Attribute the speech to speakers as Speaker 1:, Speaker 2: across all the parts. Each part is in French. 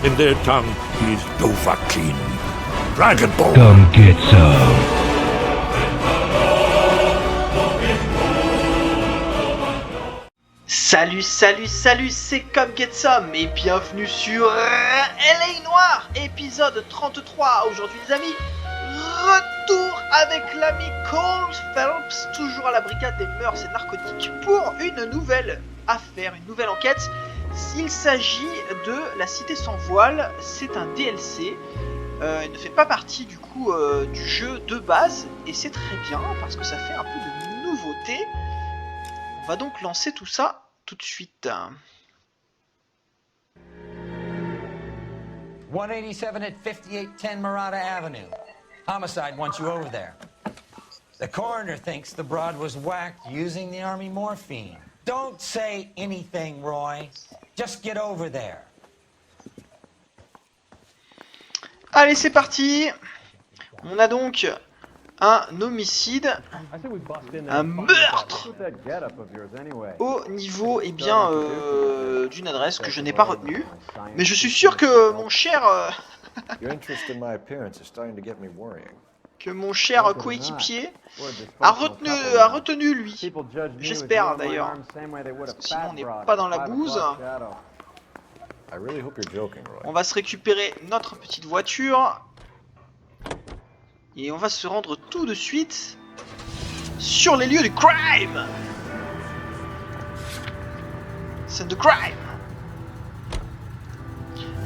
Speaker 1: In their tongue, he's Dovahkiin. Dragon Ball.
Speaker 2: Come get some.
Speaker 3: Salut, salut, salut, c'est comme Get Some et bienvenue sur LA Noire, épisode 33. Aujourd'hui les amis, retour avec l'ami Cole Phelps, toujours à la Brigade des mœurs et narcotiques, pour une nouvelle affaire, une nouvelle enquête. Il s'agit de la Cité sans voile, c'est un DLC, il ne fait pas partie du coup du jeu de base et c'est très bien parce que ça fait un peu de nouveauté. On va donc lancer tout ça tout de suite.
Speaker 4: 187 at 5810 Murata Avenue. Homicide wants you over there. The coroner thinks the broad was whacked using the army morphine. Don't say anything, Roy. Just get over there.
Speaker 3: Allez, c'est parti. On a donc un homicide, un meurtre au niveau d'une adresse que je n'ai pas retenue. Mais je suis sûr que mon cher coéquipier a retenu lui. J'espère d'ailleurs. Parce que sinon on n'est pas dans la bouse. On va se récupérer notre petite voiture. Et on va se rendre tout de suite sur les lieux du crime. Scène de crime.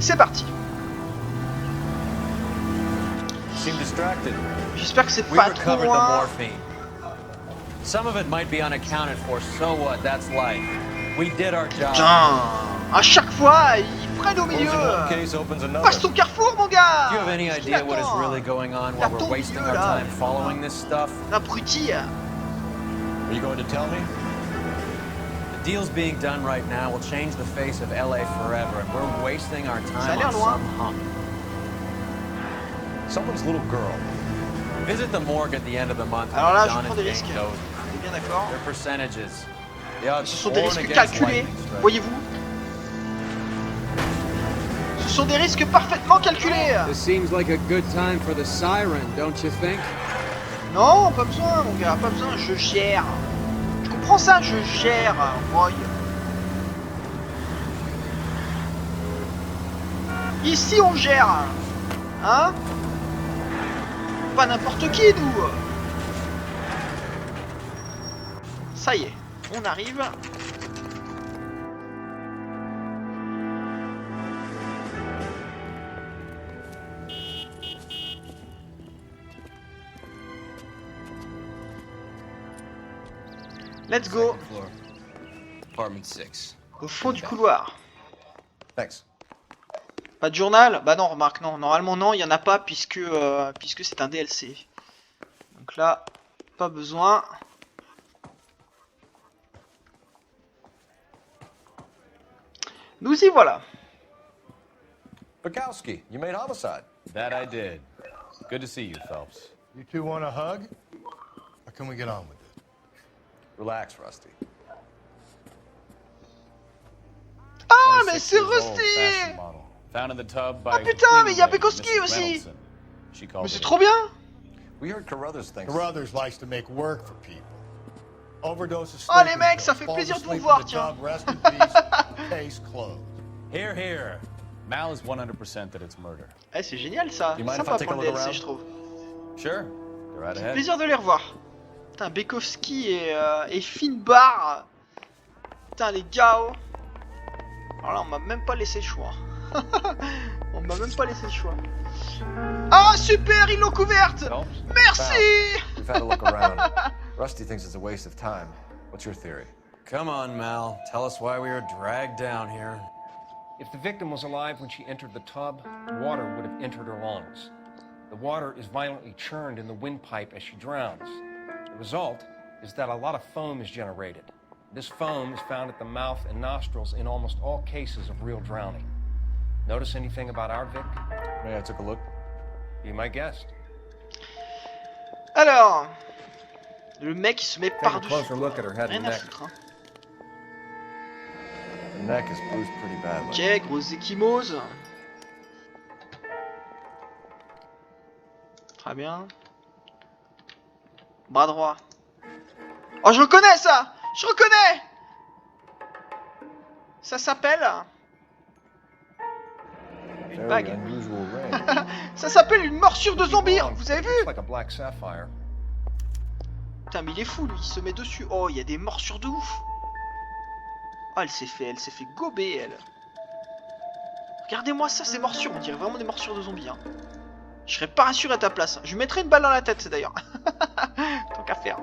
Speaker 3: C'est parti. J'espère que c'est pas trop loin.
Speaker 4: Some of it might be unaccounted for, so what? That's life. We did our job.
Speaker 3: Putain, à chaque fois, ils prennent au milieu. Passe ton carrefour, mon gars.
Speaker 4: Do you have any idea what is really going on while we're wasting our time following this stuff?
Speaker 3: Abruti.
Speaker 4: Are you going to tell me? The deals being done right now will change the face of LA forever, and we're wasting our time on some hunk. Someone's little girl. Visit the morgue at the end of the month.
Speaker 3: Alors là, je prends des risques. T'es bien d'accord?
Speaker 4: Their percentages.
Speaker 3: Ce sont des risques calculés, voyez-vous. Ce sont des risques parfaitement calculés.
Speaker 5: This seems like a good time for the siren, don't you think?
Speaker 3: Non, pas besoin, mon gars, pas besoin, je gère. Je comprends ça, je gère, Roy. Ici, on gère. Hein? Pas n'importe qui, nous. Ça y est, on arrive. Let's go.
Speaker 4: Apartment 6.
Speaker 3: Au fond du couloir.
Speaker 4: Thanks.
Speaker 3: Pas de journal? Bah non, remarque, non. Normalement, non, il n'y en a pas puisque c'est un DLC. Donc là, pas besoin. Nous y voilà.
Speaker 6: Bukowski, you made homicide.
Speaker 7: That I did. Good to see you, Phelps.
Speaker 8: You two want a hug? Or can we get on with it?
Speaker 6: Relax, Rusty.
Speaker 3: Ah, mais c'est Rusty!
Speaker 7: Found in the tub by
Speaker 3: Ah putain, mais il y a Bukowski aussi! Mais c'est trop bien!
Speaker 6: We heard Carruthers thinks.
Speaker 8: Carruthers likes to make work for people. Overdose of
Speaker 3: Oh les mecs, ça fait plaisir de vous voir, tiens!
Speaker 8: Rest in peace. Case closed.
Speaker 7: Here, here. Mal is 100% that it's murder.
Speaker 3: Eh, c'est génial ça!
Speaker 6: You mind if I
Speaker 3: Sympa
Speaker 6: take
Speaker 3: pour
Speaker 6: a
Speaker 3: le
Speaker 6: look
Speaker 3: DLC,
Speaker 6: around?
Speaker 3: je trouve.
Speaker 7: Sure. Go right
Speaker 3: C'est
Speaker 7: ahead.
Speaker 3: plaisir de les revoir. Putain, Bukowski et Finbar. Putain, les gars. Alors là, on m'a même pas laissé le choix. On m'a même pas laissé le choix. Ah, super, ils l'ont couverte. Merci.
Speaker 6: We've had a look around. Rusty thinks it's a waste of time. What's your theory?
Speaker 4: Come on, Mal. Tell us why we were dragged down here.
Speaker 5: If the victim was alive when she entered the tub, water would have entered her lungs. The water is violently churned in the windpipe as she drowns. The result is that a lot of foam is generated. This foam is found at the mouth and nostrils in almost all cases of real drowning. Notice anything about our Vic?
Speaker 6: Yeah, I took a look.
Speaker 5: Be my guest.
Speaker 3: Alors, le mec il se met
Speaker 6: Take a
Speaker 3: par-dessus.
Speaker 6: closer look at her head
Speaker 3: Rien
Speaker 6: and
Speaker 3: à
Speaker 6: neck.
Speaker 3: foutre. Hein.
Speaker 6: The neck is bruised pretty badly.
Speaker 3: Ok, grosse échymose. Très bien. Bras droit. Oh, je reconnais ça! Je reconnais! Ça s'appelle... Une
Speaker 6: Very
Speaker 3: bague.
Speaker 6: unusual ring.
Speaker 3: Ça s'appelle une morsure de
Speaker 5: Could be
Speaker 3: zombie!
Speaker 5: wrong,
Speaker 3: Vous avez
Speaker 5: but
Speaker 3: vu?
Speaker 5: it looks like a black sapphire.
Speaker 3: Putain, mais il est fou, lui. Il se met dessus. Oh, il y a des morsures de ouf. Oh, elle s'est fait gober, elle. Regardez-moi ça, ces morsures. On dirait vraiment des morsures de zombies. Hein. Je serais pas rassuré à ta place. Je lui mettrais une balle dans la tête, d'ailleurs. Tant qu'à faire.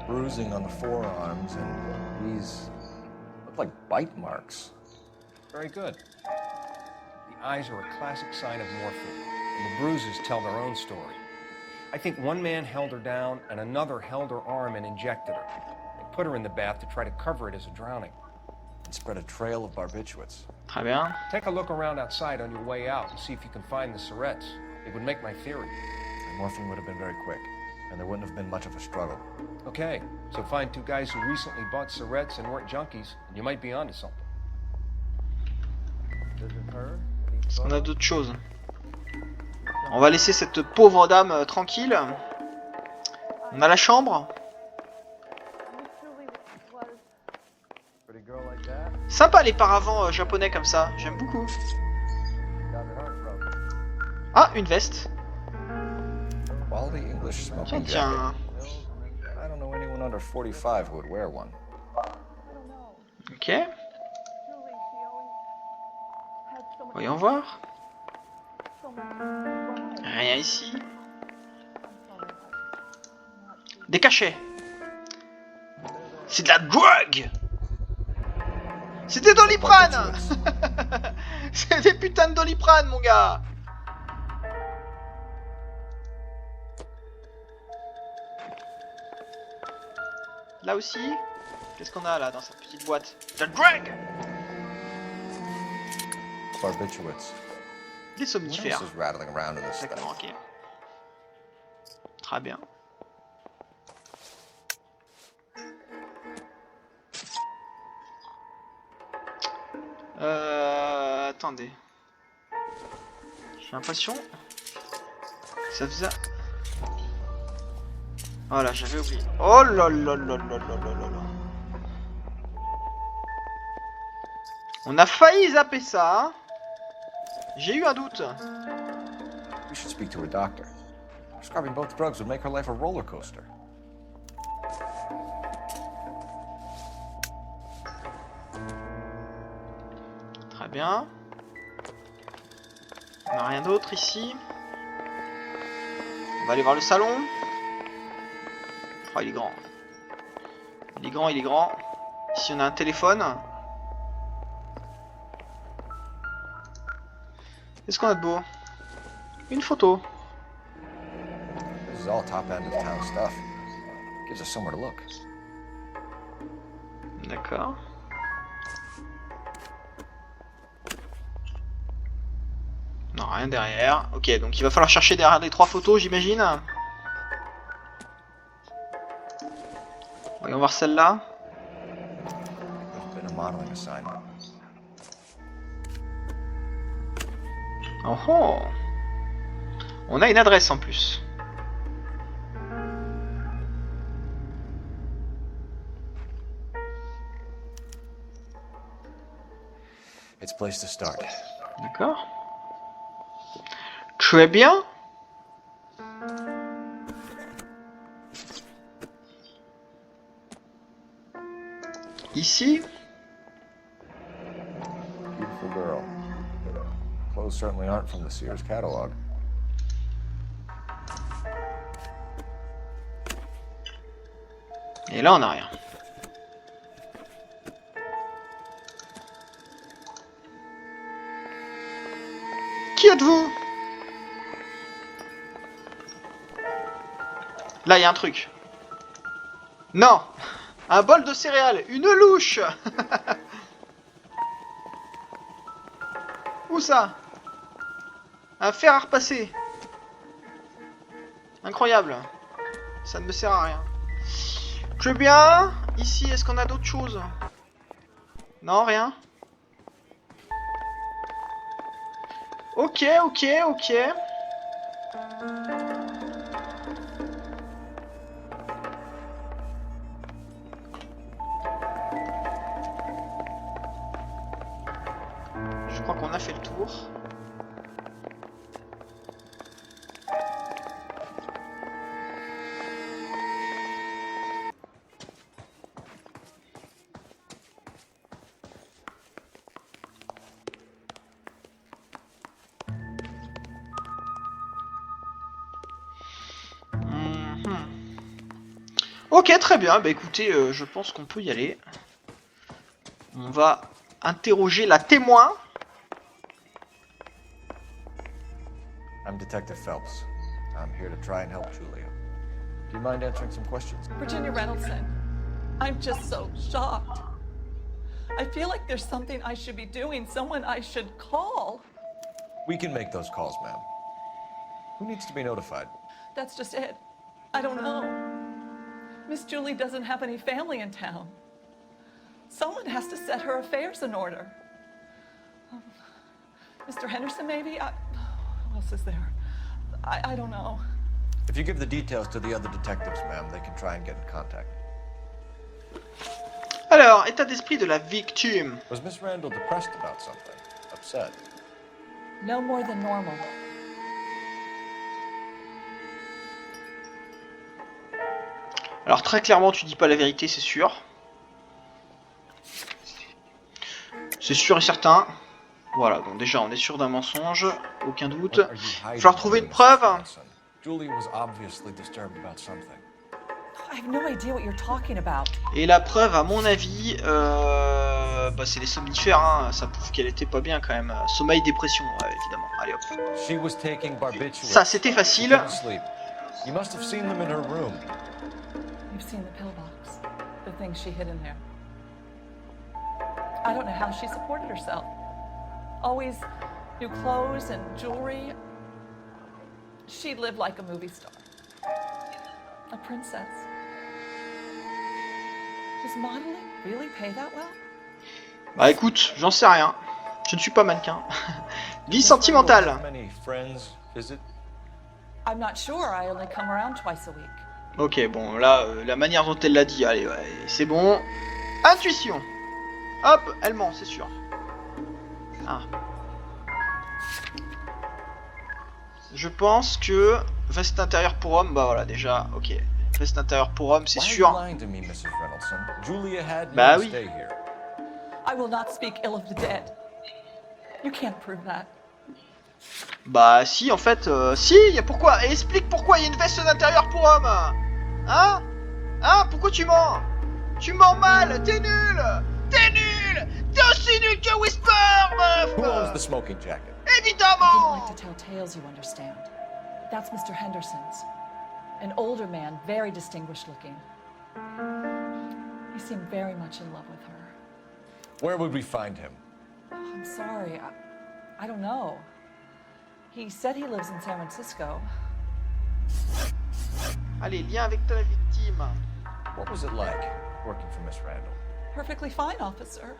Speaker 6: Bruising on the forearms, and these look like bite marks.
Speaker 5: Very good. The eyes are a classic sign of morphine, and the bruises tell their own story. I think one man held her down, and another held her arm and injected her. They put her in the bath to try to cover it as a drowning.
Speaker 6: And spread a trail of barbiturates.
Speaker 3: Très bien.
Speaker 5: Take a look around outside on your way out and see if you can find the Surrettes. It would make my theory.
Speaker 6: The morphine would have been very quick, and there wouldn't have been much of a struggle.
Speaker 5: Okay, so find two guys who recently bought Surrettes and weren't junkies, and you might be onto something.
Speaker 3: Est-ce qu'on a d'autres choses? On va laisser cette pauvre dame tranquille. On a la chambre.
Speaker 6: Pretty girl like that?
Speaker 3: Sympa les paravents japonais comme ça. J'aime beaucoup.
Speaker 6: Got her heart broken.
Speaker 3: Ah, une veste.
Speaker 6: Quality English smoking
Speaker 3: Tiens.
Speaker 6: jacket. I don't know anyone under 45 who would wear one.
Speaker 3: Ok. Voyons voir. Rien ici. Des cachets. C'est de la drogue. C'est des doliprane. C'est des putains de doliprane, mon gars. Là aussi. Qu'est-ce qu'on a là dans cette petite boîte? De la drogue.
Speaker 6: Barbiturates.
Speaker 3: Des
Speaker 6: What
Speaker 3: somnifères.
Speaker 6: else is rattling around in this
Speaker 3: D'accord,
Speaker 6: thing?
Speaker 3: ok. Très bien. Attendez. J'ai l'impression que ça faisait... Voilà, j'avais oublié. Oh là là là là là là là là. On a failli zapper ça. Hein. J'ai eu un doute.
Speaker 6: We should speak to her doctor. Prescribing both drugs would make her life a roller coaster.
Speaker 3: Très bien. On n'a rien d'autre ici. On va aller voir le salon. Oh, il est grand. Il est grand, il est grand. Ici, on a un téléphone. Qu'est-ce qu'on a de beau? Une photo.
Speaker 6: This is all top end of town stuff. Gives us somewhere to look.
Speaker 3: D'accord. Non, rien derrière. Ok, donc il va falloir chercher derrière les trois photos, j'imagine. Voyons voir celle-là.
Speaker 6: There's been a modeling assignment.
Speaker 3: Oh oh. On a une adresse en plus.
Speaker 6: It's a place to start.
Speaker 3: D'accord. Très bien. Ici.
Speaker 6: Beautiful girl. Clothes certainly aren't from the Sears catalog.
Speaker 3: Et là, on n'a rien. Qui êtes-vous? Là, il y a un truc. Non! Un bol de céréales! Une louche! Où ça? Un fer à repasser. Incroyable. Ça ne me sert à rien. Très bien. Ici, est-ce qu'on a d'autres choses? Non, rien. Ok, ok, ok. Je crois qu'on a fait le tour. Ok, très bien. Bah écoutez, je pense qu'on peut y aller. On va interroger la témoin.
Speaker 6: I'm Detective Phelps. I'm here to try and help Julia. Do you mind answering some questions?
Speaker 2: Virginia Reynoldson, I'm just so shocked. I feel like there's something I should be doing, someone I should call.
Speaker 6: We can make those calls, ma'am. Who needs to be notified?
Speaker 2: That's just it. I don't know. Miss Julie doesn't have any family in town. Someone has to set her affairs in order. Mr. Henderson, maybe? Who else is there? I don't know.
Speaker 6: If you give the details to the other detectives, ma'am, they can try and get in contact.
Speaker 3: Alors, état d'esprit de la victime.
Speaker 6: Was Miss Randall depressed about something? Upset?
Speaker 2: No more than normal.
Speaker 3: Alors très clairement, tu dis pas la vérité, c'est sûr. C'est sûr et certain. Voilà, donc déjà on est sûr d'un mensonge, aucun doute. Il va trouver une preuve.
Speaker 6: Julie was obviously disturbed about something.
Speaker 2: I have no idea what you're talking about.
Speaker 3: Et la preuve, à mon avis, bah, c'est les somnifères. Hein. Ça prouve qu'elle était pas bien quand même. Sommeil, dépression, ouais, évidemment. Allez hop.
Speaker 6: She was taking barbiturates.
Speaker 3: Ça, c'était facile.
Speaker 6: She couldn't sleep. You must have seen them in her room.
Speaker 2: You've seen the pillbox, the things she hid in there. I don't know how she supported herself. Always new clothes and jewelry. She lived like a movie star. A princess. Does modeling really pay that well?
Speaker 3: Bah écoute, j'en sais rien. Je ne suis pas mannequin. Vie sentimentale.
Speaker 6: Many friends visit?
Speaker 2: I'm not sure. I only come around twice a week.
Speaker 3: Ok, bon, là, la manière dont elle l'a dit, allez, ouais, c'est bon. Intuition. Hop, elle ment, c'est sûr. Ah. Je pense que veste intérieure pour homme, bah voilà, déjà, ok. Veste intérieure pour homme, c'est sûr. Bah oui.
Speaker 2: I will not speak ill of the dead. You can't prove that.
Speaker 3: Bah si, en fait, si, y a pourquoi. Et explique pourquoi il y a une veste d'intérieur pour homme. Hein? Hein? Pourquoi tu mens? Tu mens mal, t'es nul. T'es nul. T'es aussi nul que Whisper, meuf.
Speaker 6: Who owns the smoking jacket?
Speaker 2: I
Speaker 3: Évidemment.
Speaker 2: wouldn't like to tell tales, you understand. That's Mr. Henderson's. An older man, very distinguished looking. He seemed very much in love with her.
Speaker 6: Where would we find him?
Speaker 2: Oh, I'm sorry, I don't know. He said he lives in San Francisco.
Speaker 3: Allez, lien avec ta victime.
Speaker 6: What was it like working for Miss Randall?
Speaker 2: Perfectly fine, officer.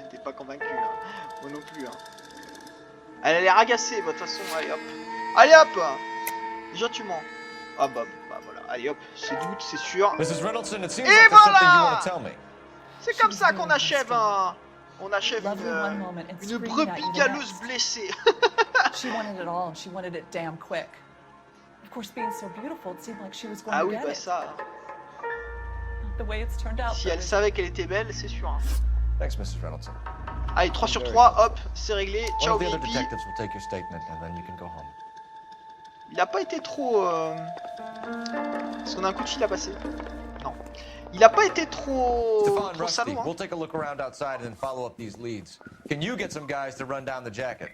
Speaker 3: T'es pas convaincu, hein. Moi non plus, hein. Elle a l'air agacée, bah, de toute façon, allez hop. Allez hop. Déjà tu mens. Ah bah voilà, allez hop, c'est doute, c'est sûr.
Speaker 6: Mrs. Reynolds, it seems
Speaker 3: Et
Speaker 6: like there's something you
Speaker 3: voilà.
Speaker 6: want to tell me.
Speaker 3: C'est comme ça qu'on achève un... On achève une brebis galeuse blessée.
Speaker 2: She wanted it all, and she wanted it damn quick. Of course, being so beautiful, it seemed like she was going
Speaker 3: Ah
Speaker 2: to
Speaker 3: oui,
Speaker 2: get
Speaker 3: bah
Speaker 2: it.
Speaker 3: ça.
Speaker 2: The way it's turned out.
Speaker 3: Si elle savait qu'elle était belle, c'est sûr. Hein.
Speaker 6: Thanks, Mrs. Reynolds.
Speaker 3: Allez, 3 sur 3, hop, c'est réglé.
Speaker 6: One
Speaker 3: Ciao,
Speaker 6: of the other
Speaker 3: VIP.
Speaker 6: detectives will take your statement and then you can go home.
Speaker 3: Il a pas été trop... Parce qu'on a un coup de fil à passer. Non. Il a pas été trop...
Speaker 6: Stefan,
Speaker 3: Trop
Speaker 6: Rusty,
Speaker 3: salaud, hein.
Speaker 6: we'll take a look around outside and then follow up these leads. Can you get some guys to run down the jacket?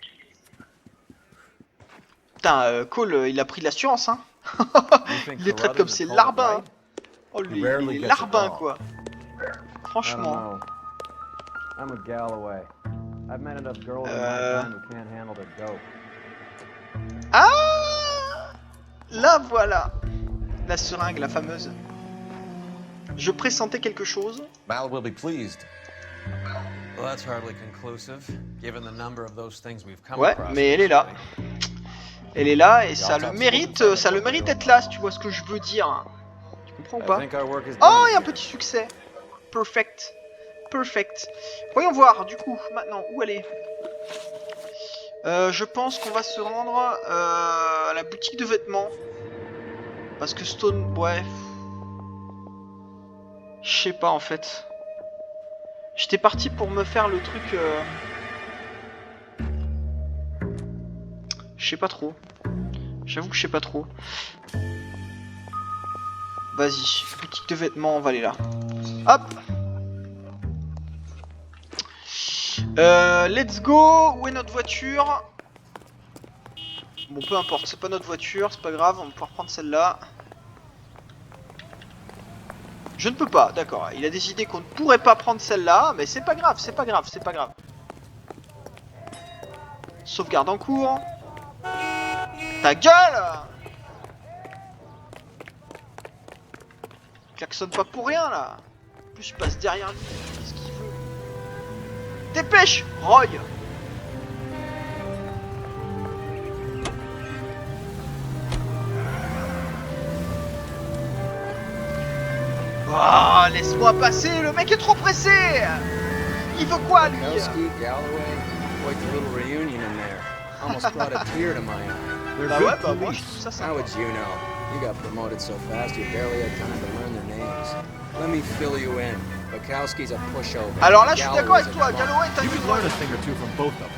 Speaker 3: Putain, Cole, il a pris de l'assurance, hein. Il les traite comme ses larbins. Oh, lui, il est larbin, quoi. Franchement.
Speaker 9: I'm a Galloway. I've met enough girls in my time who can't handle the dope.
Speaker 3: Ah, là, voilà. La seringue, la fameuse. Je pressentais quelque chose.
Speaker 6: Mal will be pleased.
Speaker 7: Well, that's hardly conclusive, given the number of those things we've come
Speaker 3: Ouais,
Speaker 7: across.
Speaker 3: mais elle est là. Elle est là et ça le mérite d'être là, si tu vois ce que je veux dire. Tu comprends ou pas? Oh, il y a un petit succès. Perfect. Perfect. Voyons voir, du coup, maintenant, où elle est. Je pense qu'on va se rendre à la boutique de vêtements. Parce que Stone... Ouais. Je sais pas, en fait. J'étais parti pour me faire le truc... Je sais pas trop. J'avoue que je sais pas trop. Vas-y, boutique de vêtements, on va aller là. Hop. Let's go. Où est notre voiture? Bon, peu importe, c'est pas notre voiture, c'est pas grave, on va pouvoir prendre celle-là. Je ne peux pas, d'accord. Il a décidé qu'on ne pourrait pas prendre celle-là, mais c'est pas grave, c'est pas grave, c'est pas grave. Sauvegarde en cours. Ta gueule! Klaxonne pas pour rien là. En plus, je passe derrière lui. Qu'est-ce qu'il veut? Dépêche, Roy! Oh, laisse-moi passer, le mec est trop pressé! Il veut quoi lui?
Speaker 7: Quite a little reunion in there. Almost brought a tear to my eye.
Speaker 3: Bah ouais, bah moi je trouve ça
Speaker 7: How
Speaker 3: sympa.
Speaker 7: would you know? You got promoted so fast you barely had time to learn their names. Let me fill you in. Bukowski's a pushover.
Speaker 3: Alors là, je suis d'accord avec toi, Galloway, t'as
Speaker 8: You
Speaker 3: vu
Speaker 8: could
Speaker 3: droit.
Speaker 8: learn a thing or two from both of them.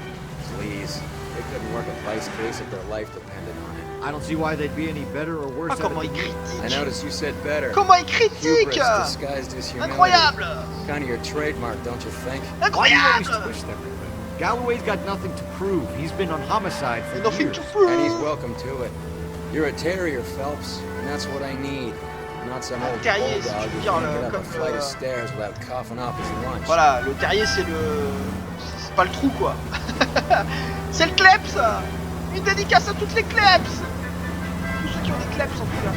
Speaker 7: Please. They couldn't work a vice case if their life depended on it.
Speaker 8: I don't see why they'd be any better or worse
Speaker 3: Ah,
Speaker 8: at it
Speaker 3: comment il
Speaker 8: than you.
Speaker 7: I
Speaker 3: critique!
Speaker 7: noticed you said better.
Speaker 3: Comment il critique!
Speaker 7: Hubris disguised as humility.
Speaker 3: Incroyable!
Speaker 7: Kind of your trademark, don't you think?
Speaker 8: You always
Speaker 3: Incroyable!
Speaker 8: twist everything. Galloway's got nothing to prove. He's been on homicide for
Speaker 3: Nothing
Speaker 8: years.
Speaker 3: to prove.
Speaker 7: And he's welcome to it. You're a terrier, Phelps, and that's what I need. Not some old
Speaker 3: terrier,
Speaker 7: bulldog
Speaker 3: si tu veux
Speaker 7: who
Speaker 3: dire,
Speaker 7: can't get up
Speaker 3: comme,
Speaker 7: a flight of stairs without coughing off his lunch.
Speaker 3: Voilà, le terrier c'est le... C'est pas le trou quoi. C'est le kleps! Une dédicace à toutes les kleps! Tous ceux qui ont des kleps en tout cas.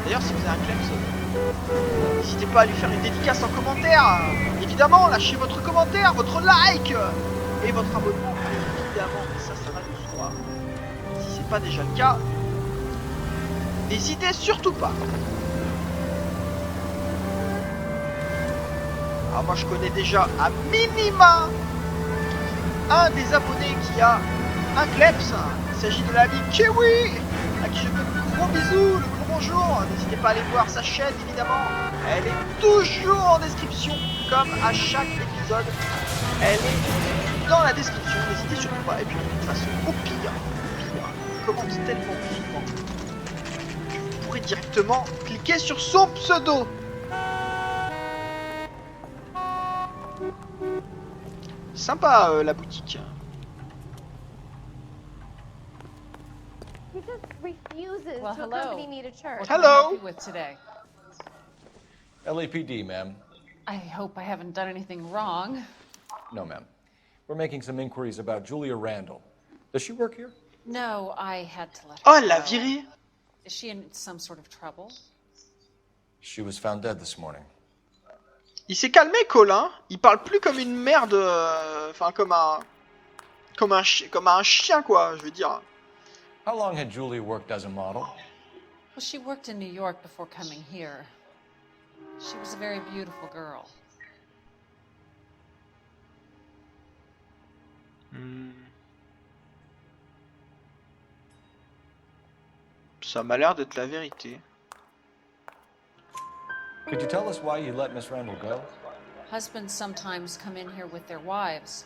Speaker 3: D'ailleurs si vous avez un kleps, n'hésitez pas à lui faire une dédicace en commentaire. Évidemment, lâchez votre commentaire, votre like et votre abonnement. Évidemment, ça va de soi. Si c'est pas déjà le cas, n'hésitez surtout pas. Alors moi je connais déjà à minima un des abonnés qui a un kleps. Il s'agit de l'ami Kiwi, à qui je fais de gros bisous, le gros bonjour. N'hésitez pas à aller voir sa chaîne évidemment. Elle est toujours en description, comme à chaque épisode. Elle est dans la description, n'hésitez surtout pas. Et puis de toute façon, au pire, il commente tellement vivement que vous pourrez directement cliquer sur son pseudo. Sympa la boutique.
Speaker 10: He just refuses
Speaker 2: Well,
Speaker 10: to
Speaker 2: hello.
Speaker 10: accompany me to church.
Speaker 2: What can I
Speaker 3: Hello.
Speaker 2: help you with today?
Speaker 6: LAPD, ma'am.
Speaker 2: I hope I haven't done anything wrong.
Speaker 6: No, ma'am. We're making some inquiries about Julia Randall. Does she work here?
Speaker 2: No, I had to let her
Speaker 3: Oh, elle l'a
Speaker 2: go.
Speaker 3: viré.
Speaker 2: Is she in some sort of trouble?
Speaker 6: She was found dead this morning.
Speaker 3: Il s'est calmé, Cole, hein. Il parle plus comme une merde, enfin comme un chien quoi, je veux dire.
Speaker 6: How long had Julia worked as a model?
Speaker 2: Well, she worked in New York before coming here. She was a very beautiful girl.
Speaker 3: Ça m'a l'air d'être la vérité.
Speaker 6: Could you tell us why you let Miss Randall go?
Speaker 2: Husbands sometimes come in here with their wives.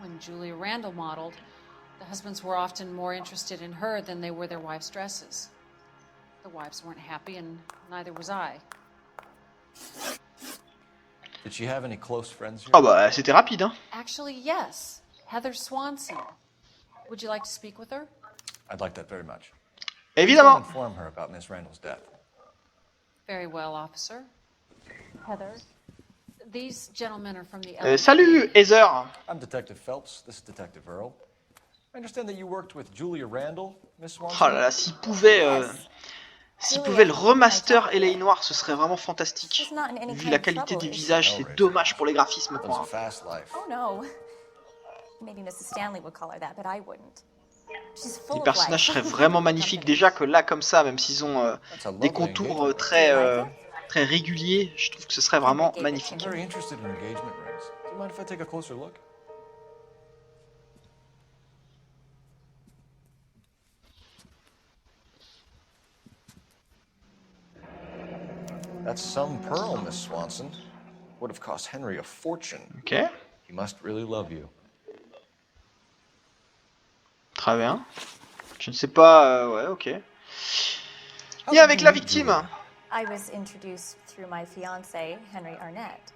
Speaker 2: When Julia Randall modeled, the husbands were often more interested in her than they were their wives' dresses. The wives weren't happy, and neither was I.
Speaker 6: Did she have any close friends here?
Speaker 3: Ah bah c'était rapide, hein.
Speaker 2: Actually, yes. Heather Swanson. Would you like to speak with her?
Speaker 6: I'd like that very much.
Speaker 3: Évidemment.
Speaker 6: Please inform her about Miss Randall's death.
Speaker 2: Very well, officer. Heather, these gentlemen are from the...
Speaker 3: Salut, Heather.
Speaker 6: I'm Detective Phelps. This is Detective Earl. I understand that you worked with Julia Randall, Miss Swanson.
Speaker 3: Oh là là, s'il pouvait le remaster LA Noire, ce serait vraiment fantastique. Vu la qualité des visages, c'est dommage pour les graphismes
Speaker 6: Lives
Speaker 3: quoi.
Speaker 6: a fast life.
Speaker 10: Oh no. Maybe Mrs. Stanley would call her that, but I wouldn't. She's full
Speaker 3: Les
Speaker 10: of
Speaker 3: personnages
Speaker 10: life.
Speaker 3: seraient vraiment magnifiques déjà que là comme ça, même s'ils ont des contours très très régulier. Je trouve que ce serait vraiment magnifique.
Speaker 6: I'm very interested in engagement rings. Do you mind if I take a closer look? That's some pearl, Miss Swanson. Would have cost Henry a fortune.
Speaker 3: Ok.
Speaker 6: He must really love you.
Speaker 3: Très bien. Je ne sais pas... ouais, ok. Lien avec la victime.
Speaker 10: I was introduced through my fiancé, Henry Arnett.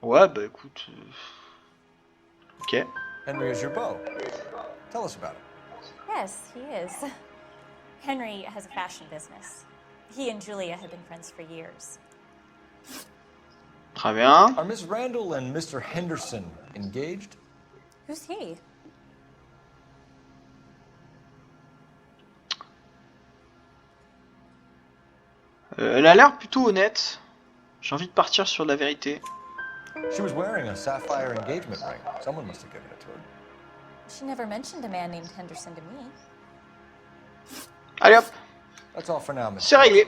Speaker 3: Ouais, bah écoute... Ok.
Speaker 6: Henry is your beau. Tell us about it.
Speaker 10: Yes, he is. Henry has a fashion business. He and Julia have been friends for years.
Speaker 3: Très bien.
Speaker 6: Are Miss Randall and Mr. Henderson engaged?
Speaker 10: Who's he?
Speaker 3: Elle a l'air plutôt honnête. J'ai envie de partir sur la vérité.
Speaker 6: She was wearing a sapphire engagement ring. Someone must have given it to her.
Speaker 10: She never mentioned a man named Henderson to me.
Speaker 3: Allez hop.
Speaker 6: That's all for now, Miss.
Speaker 3: C'est réglé.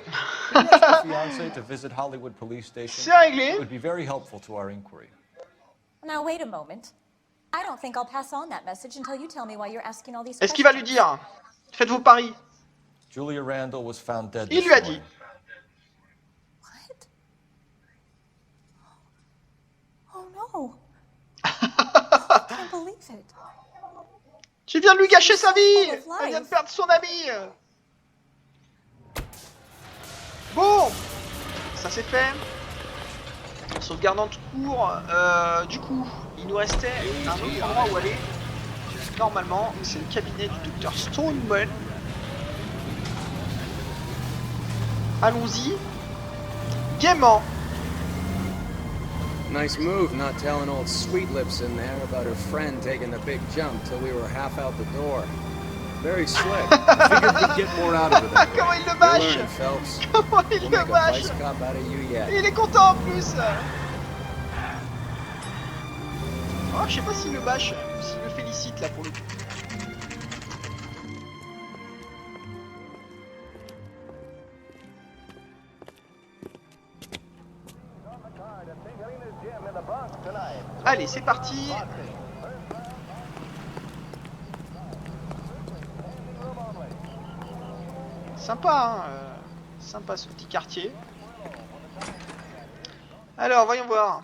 Speaker 6: Fiancé to visit Hollywood Police Station.
Speaker 3: C'est réglé.
Speaker 6: It would be very helpful to our inquiry.
Speaker 10: Now wait a moment. I don't think I'll pass on that message until you tell me why you're asking all these
Speaker 3: Est-ce
Speaker 10: questions.
Speaker 3: qu'il va lui dire? Faites vos paris.
Speaker 6: Julia Randall was found dead
Speaker 3: Il
Speaker 6: this
Speaker 3: lui a dit.
Speaker 6: morning.
Speaker 10: What? Oh no. I can't believe it.
Speaker 3: Tu viens de lui gâcher sa vie. Elle vient de perdre son ami. Bon, ça c'est fait. Sauvegardant tout court. Du coup, il nous restait un autre endroit où aller. Normalement, c'est le cabinet du docteur Stoneman. Allons-y. Gaiement.
Speaker 7: Nice move not telling old Sweet Lips in there about her friend taking the big jump till we were half out the door. Very slick. Figured we'd get more out of it.
Speaker 3: Comment il le
Speaker 7: You're
Speaker 3: bâche.
Speaker 7: learning, Phelps.
Speaker 3: Comment il
Speaker 7: We'll
Speaker 3: le
Speaker 7: make a
Speaker 3: bâche.
Speaker 7: vice cop out of you yet.
Speaker 3: Il est content en plus. Oh, je sais pas s'il le bâche ou s'il le félicite là pour le coup. Allez, c'est parti. Sympa, hein, sympa ce petit quartier. Alors, voyons voir.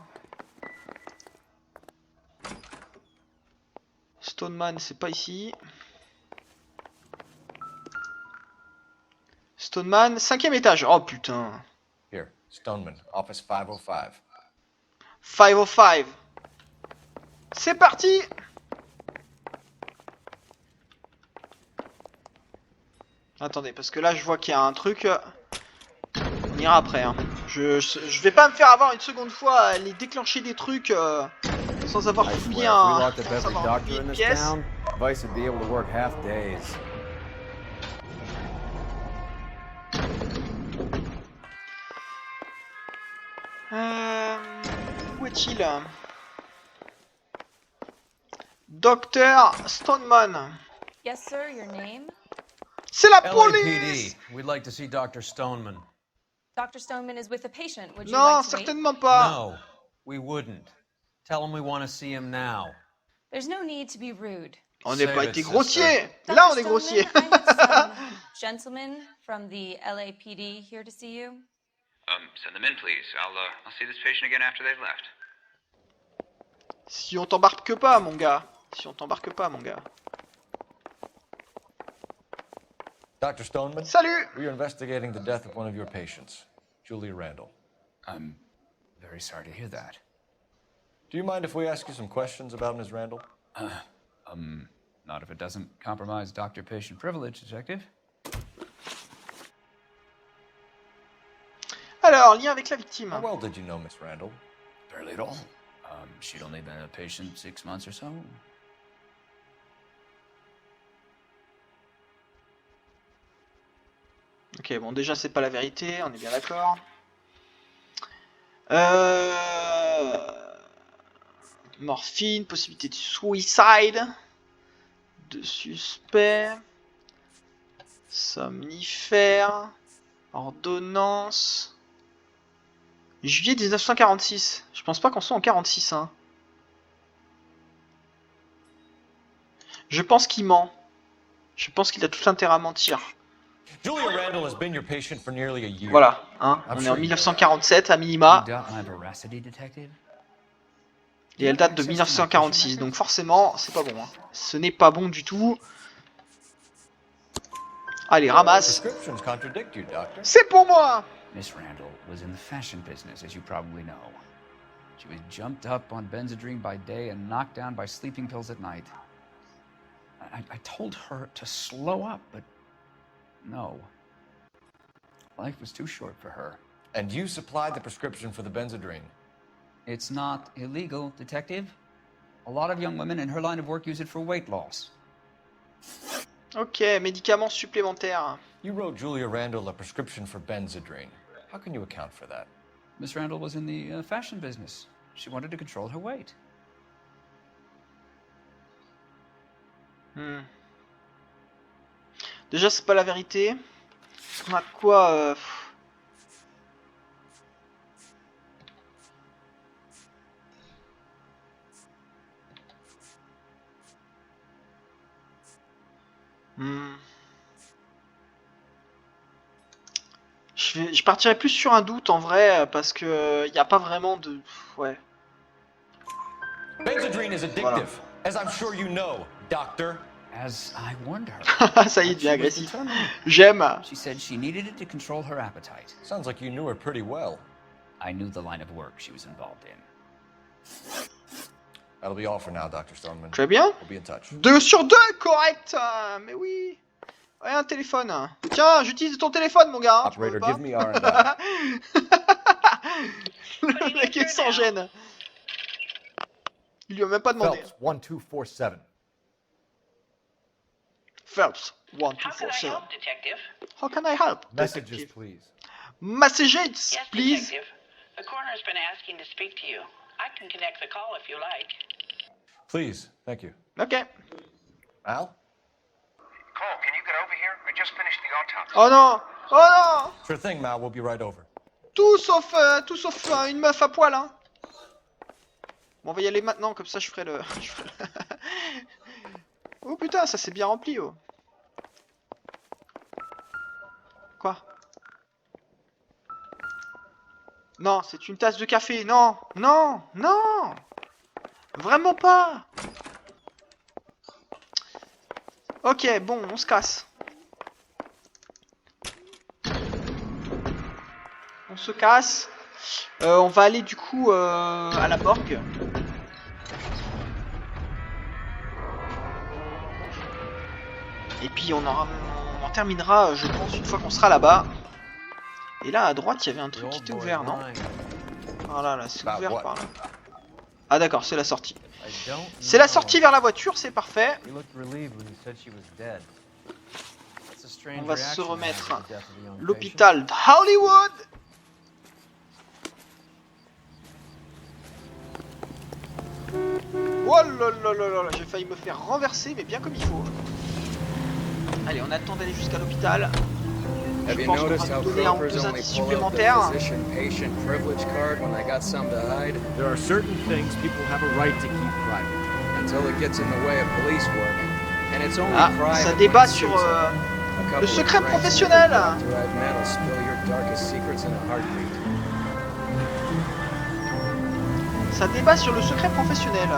Speaker 3: Stoneman, c'est pas ici. Stoneman, 5e étage. Oh putain.
Speaker 6: Here, Stoneman, office 505.
Speaker 3: 505. C'est parti. Attendez, parce que là je vois qu'il y a un truc. On ira après. Hein. Je vais pas me faire avoir une seconde fois à aller déclencher des trucs sans avoir fouillé un. Sans avoir fouillé une pièce.
Speaker 9: Vice would be able to work half days.
Speaker 3: Où est-il? Docteur Stoneman.
Speaker 10: Yes, sir, your name?
Speaker 3: C'est la
Speaker 11: LAPD.
Speaker 3: police.
Speaker 11: We'd like to see Dr. Stoneman.
Speaker 10: Dr. Stoneman is with a patient. Would you
Speaker 3: Non,
Speaker 10: like to wait?
Speaker 3: certainement pas.
Speaker 11: No, we wouldn't. Tell him we want to see him now.
Speaker 10: There's no need to be rude.
Speaker 3: On n'est
Speaker 11: Save
Speaker 3: pas
Speaker 11: it,
Speaker 3: été
Speaker 11: sister.
Speaker 3: grossier.
Speaker 10: Dr.
Speaker 3: Là, on est
Speaker 10: Stoneman,
Speaker 3: grossier.
Speaker 10: I have some gentlemen from the LAPD here to see you.
Speaker 12: Send them in, please. I'll see this patient again after they've left.
Speaker 3: Si on t'embarque pas, mon gars. Si on t'embarque pas, mon gars.
Speaker 6: Dr. Stoneman?
Speaker 3: Salut.
Speaker 6: We are investigating the death of one of your patients, Julia Randall.
Speaker 12: I'm very sorry to hear that.
Speaker 6: Do you mind if we ask you some questions about Ms. Randall?
Speaker 12: Not if it doesn't compromise doctor-patient privilege, detective.
Speaker 3: Alors, lien avec la victime.
Speaker 6: How well did you know Miss Randall?
Speaker 12: Barely at all. She'd only been a patient 6 months or so.
Speaker 3: Ok, bon, déjà, c'est pas la vérité, on est bien d'accord. Morphine, possibilité de suicide. de suspect, somnifère, ordonnance. Juillet 1946. Je pense pas qu'on soit en 46, hein. Je pense qu'il ment. Je pense qu'il a tout intérêt à mentir.
Speaker 6: Julia Randall has been your patient for nearly a year.
Speaker 3: Voilà, hein. On est en 1947 à minima. Et elle date de 1946, donc forcément, c'est pas bon. Hein. Ce n'est pas bon du tout. Allez, ramasse. C'est pour moi.
Speaker 12: Miss Randall was in the fashion business, as you probably know. She was jumped up on Benzedrine by day and knocked down by sleeping pills at night. I told her to slow up, but no. Life was too short for her.
Speaker 6: And you supplied the prescription for the Benzedrine?
Speaker 12: It's not illegal, Detective. A lot of young women in her line of work use it for weight loss.
Speaker 3: Ok, médicaments supplémentaires.
Speaker 6: You wrote Julia Randall a prescription for Benzedrine. How can you account for that?
Speaker 12: Miss Randall was in the fashion business. She wanted to control her weight.
Speaker 3: Déjà, c'est pas la vérité. On a quoi Je partirais plus sur un doute en vrai parce que il n'y a pas vraiment de ouais.
Speaker 6: Benzedrine is addictive, as I'm sure you know, doctor.
Speaker 12: As I warned her.
Speaker 3: Ça y est, il devient agressif. J'aime.
Speaker 12: She said she needed it to control her appetite.
Speaker 6: Sounds like you knew her pretty well.
Speaker 12: I knew the line of work she was involved in.
Speaker 6: That'll be all for now, Dr. Stoneman.
Speaker 3: Très bien.
Speaker 6: We'll be in touch.
Speaker 3: 2 sur 2, correct. Mais oui. Ouais, un téléphone. Tiens, j'utilise ton téléphone, mon gars.
Speaker 6: Operator, give me R&D.
Speaker 3: Le mec est sans gêne. Il lui a même pas demandé.
Speaker 6: Phelps, 1247.
Speaker 3: Phelps, 1247. How can I help,
Speaker 6: Messages,
Speaker 3: detective?
Speaker 6: please.
Speaker 3: Messages,
Speaker 13: Yes,
Speaker 3: please.
Speaker 13: Detective. The coroner's been asking to speak to you. I can connect the call if you like.
Speaker 6: Please, thank you.
Speaker 3: Ok.
Speaker 6: Al?
Speaker 14: Cole, can you get over here? I just finished the autopsy.
Speaker 3: Oh non. Oh non.
Speaker 6: Sure thing, Mal. We'll be right over.
Speaker 3: Tout sauf une meuf à poil, hein. Bon, on va y aller maintenant, comme ça je ferai le... Oh putain, ça c'est bien rempli, oh. Quoi? Non, c'est une tasse de café, non. Non, non. Vraiment pas. Ok, bon, on se casse. On se casse. On va aller du coup à la morgue. Et puis on en terminera, je pense, une fois qu'on sera là-bas. Et là, à droite, il y avait un truc qui était ouvert, non? Voilà, là, c'est ouvert par là. Ah d'accord, c'est la sortie. C'est la sortie vers la voiture, c'est parfait. On va se remettre l'hôpital d'Hollywood. Oh là là là là, j'ai failli me faire renverser, mais bien comme il faut. Allez, on attend d'aller jusqu'à l'hôpital. Je pense qu'on va nous donner un ou deux indices supplémentaires.
Speaker 15: There are certain things people have a right to keep private.
Speaker 7: Until it gets in the way of police work. And it's only
Speaker 3: Ah, ça débat sur le secret professionnel. Ça débat sur le secret professionnel.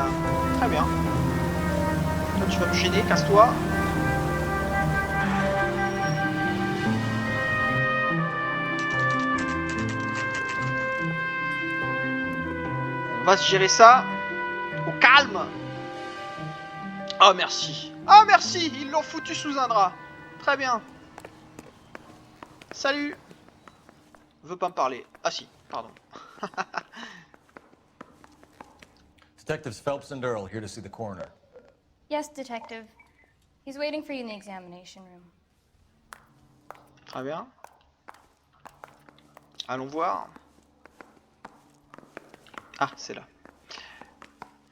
Speaker 3: Très bien. Toi, tu vas me gêner, casse-toi. On va se gérer ça au calme. Oh merci. Oh merci, ils l'ont foutu sous un drap. Très bien. Salut. Veut pas me parler. Ah si, pardon.
Speaker 6: Detectives Phelps and Earl here to see the coroner.
Speaker 16: Yes, Detective. He's waiting for you in the examination room.
Speaker 3: Très bien. Allons voir. Ah, c'est là.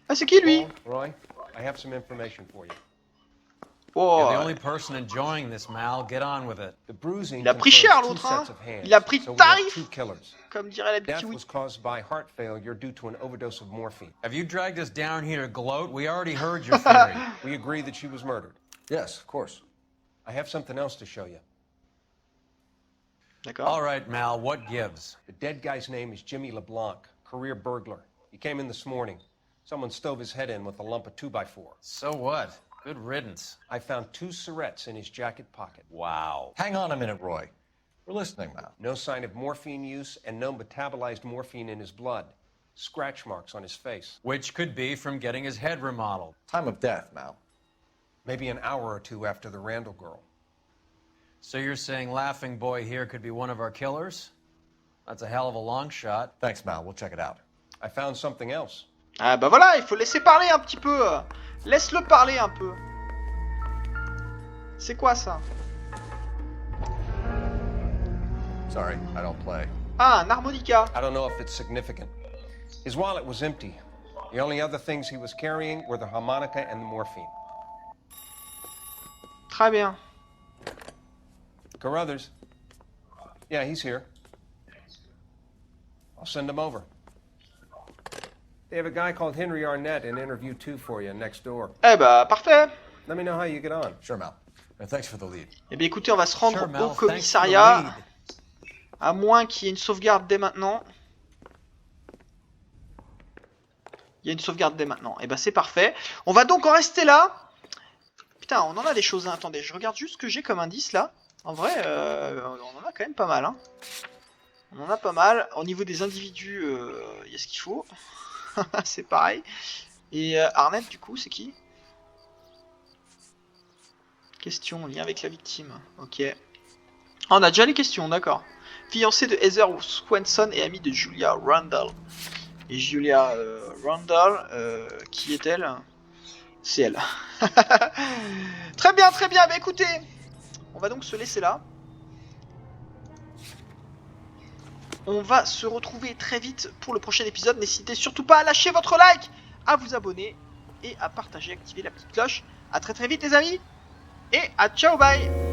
Speaker 3: Ah, c'est qui lui?
Speaker 5: Roy, I have some information for you.
Speaker 3: Oh.
Speaker 11: You're the only person enjoying this, Mal. Get on with it.
Speaker 5: The bruising
Speaker 3: Il a pris cher l'autre, hein. Il a pris tarif, comme dirait la petite
Speaker 5: Death was caused by heart failure due to an overdose of morphine.
Speaker 11: Have you dragged us down here to gloat? We already heard your theory.
Speaker 5: We agree that she was murdered.
Speaker 6: Yes, of course.
Speaker 5: I have something else to show you.
Speaker 3: D'accord.
Speaker 11: All right, Mal, what gives?
Speaker 5: The dead guy's name is Jimmy LeBlanc, career burglar. He came in this morning. Someone stove his head in with a lump of 2x4.
Speaker 11: So what? Good riddance.
Speaker 5: I found 2 Surrettes in his jacket pocket.
Speaker 11: Wow.
Speaker 6: Hang on a minute, Roy. We're listening now.
Speaker 5: No sign of morphine use and no metabolized morphine in his blood. Scratch marks on his face.
Speaker 11: Which could be from getting his head remodeled.
Speaker 6: Time of death, Mal.
Speaker 5: Maybe an hour or 2 after the Randall girl.
Speaker 11: So you're saying Laughing Boy here could be one of our killers? That's a hell of a long shot.
Speaker 6: Thanks, Mal. We'll check it out.
Speaker 5: I found something else.
Speaker 3: Ah bah voilà, il faut laisser parler un petit peu. Laisse-le parler un peu. C'est quoi ça?
Speaker 6: Sorry, I don't play.
Speaker 3: Ah, un harmonica.
Speaker 5: I don't know if it's significant. His wallet was empty. The only other things he was carrying were the harmonica and the morphine.
Speaker 3: Très bien.
Speaker 5: Carruthers. Yeah, he's here. I'll send him over. They have a guy called Henry Arnett in interview 2 for you next door.
Speaker 3: Eh bah, parfait.
Speaker 5: Let me know how you get on.
Speaker 6: Sure, Mal. And thanks for the lead.
Speaker 3: Eh bien, écoutez, on va se rendre
Speaker 11: Sure, Mel,
Speaker 3: au
Speaker 11: thanks for the
Speaker 3: commissariat.
Speaker 11: lead.
Speaker 3: À moins qu'il y ait une sauvegarde dès maintenant. Il y a une sauvegarde dès maintenant. Et bah, c'est parfait. On va donc en rester là. Putain, on en a des choses. Hein. Attendez, je regarde juste ce que j'ai comme indice là. En vrai, on en a quand même pas mal. Hein. On en a pas mal. Au niveau des individus, il y a ce qu'il faut. C'est pareil. Et Arnett, du coup, c'est qui? Question, lien avec la victime. Ok. Ah, on a déjà les questions, d'accord. Fiancée de Heather Swanson et amie de Julia Randall. Et Julia Randall, qui est-elle? C'est elle. Très bien, très bien. Bah écoutez, on va donc se laisser là. On va se retrouver très vite pour le prochain épisode. N'hésitez surtout pas à lâcher votre like, à vous abonner et à partager, activer la petite cloche. A très très vite les amis. Et à ciao, bye.